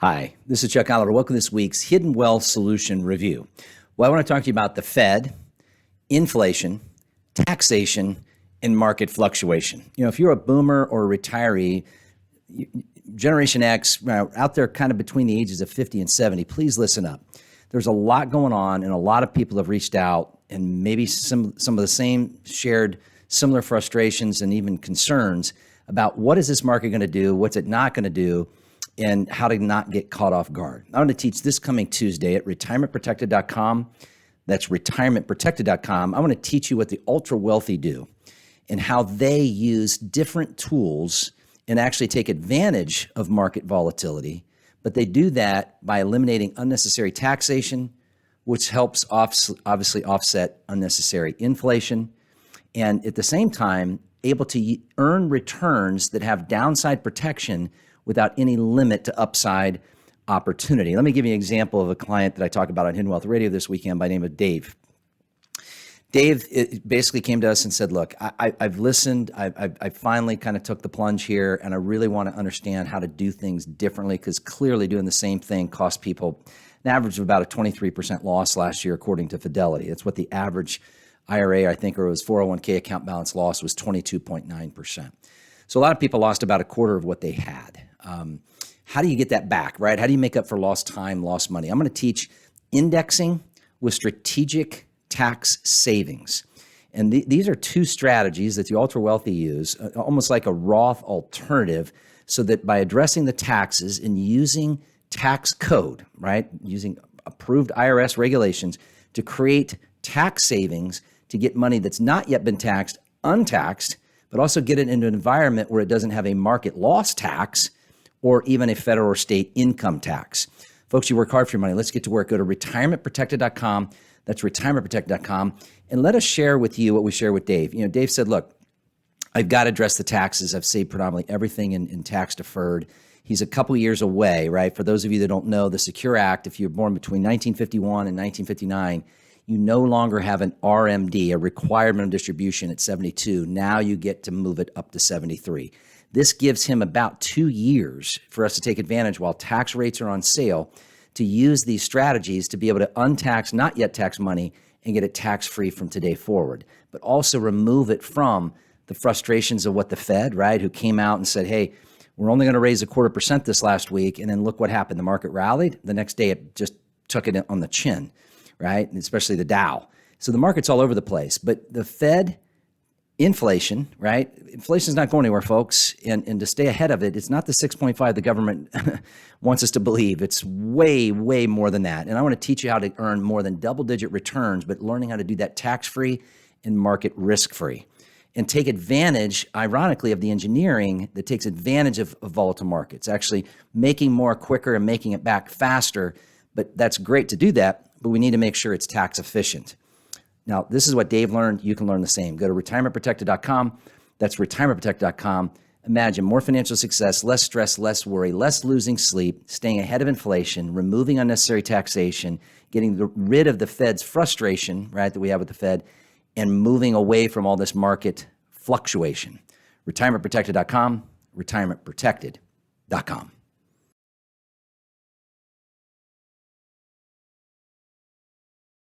Hi, this is Chuck Oliver. Welcome to this week's Hidden Wealth Solution Review. Well, I want to talk to you about the Fed, inflation, taxation, and market fluctuation. You know, if you're a boomer or a retiree, Generation X, out there kind of between the ages of 50 and 70, please listen up. There's a lot going on, and a lot of people have reached out, and maybe some of the same shared similar frustrations and even concerns about what is this market going to do, what's it not going to do, and how to not get caught off guard. I'm going to teach this coming Tuesday at retirementprotected.com. That's retirementprotected.com. I want to teach you what the ultra wealthy do and how they use different tools and actually take advantage of market volatility. But they do that by eliminating unnecessary taxation, which helps obviously offset unnecessary inflation. And at the same time, able to earn returns that have downside protection without any limit to upside opportunity. Let me give you an example of a client that I talk about on Hidden Wealth Radio this weekend by the name of Dave. Dave basically came to us and said, look, I've listened, I finally kind of took the plunge here, and I really want to understand how to do things differently, because clearly doing the same thing cost people an average of about a 23% loss last year, according to Fidelity. That's what the average IRA, I think, or it was 401k account balance loss was 22.9%. So a lot of people lost about a quarter of what they had. How do you get that back, right? How do you make up for lost time, lost money? I'm going to teach indexing with strategic tax savings. And these are two strategies that the ultra wealthy use, almost like a Roth alternative, so that by addressing the taxes and using tax code, right, using approved IRS regulations to create tax savings to get money that's not yet been taxed, untaxed, but also get it into an environment where it doesn't have a market loss tax or even a federal or state income tax. Folks, you work hard for your money. Let's get to work. Go to retirementprotected.com. That's retirementprotected.com. And let us share with you what we share with Dave. You know, Dave said, look, I've got to address the taxes. I've saved predominantly everything in tax deferred. He's a couple years away, right? For those of you that don't know, the Secure Act, if you were born between 1951 and 1959, you no longer have an RMD, a required minimum distribution at 72. Now you get to move it up to 73. This gives him about 2 years for us to take advantage while tax rates are on sale to use these strategies to be able to untax not yet tax money and get it tax-free from today forward, but also remove it from the frustrations of what the Fed, right, who came out and said, hey, we're only going to raise 0.25% this last week, and then look what happened. The market rallied. The next day it just took it on the chin, right, and especially the Dow. So the market's all over the place. But the Fed, inflation, right? Inflation is not going anywhere, folks. And to stay ahead of it, it's not the 6.5 the government wants us to believe. It's way, way more than that. And I want to teach you how to earn more than double-digit returns, but learning how to do that tax-free and market risk-free. And take advantage, ironically, of the engineering that takes advantage of volatile markets, actually making more quicker and making it back faster. But that's great to do that, but we need to make sure it's tax efficient. Now, this is what Dave learned. You can learn the same. Go to retirementprotected.com. That's retirementprotected.com. Imagine more financial success, less stress, less worry, less losing sleep, staying ahead of inflation, removing unnecessary taxation, getting rid of the Fed's frustration, right, that we have with the Fed, and moving away from all this market fluctuation. Retirementprotected.com, retirementprotected.com.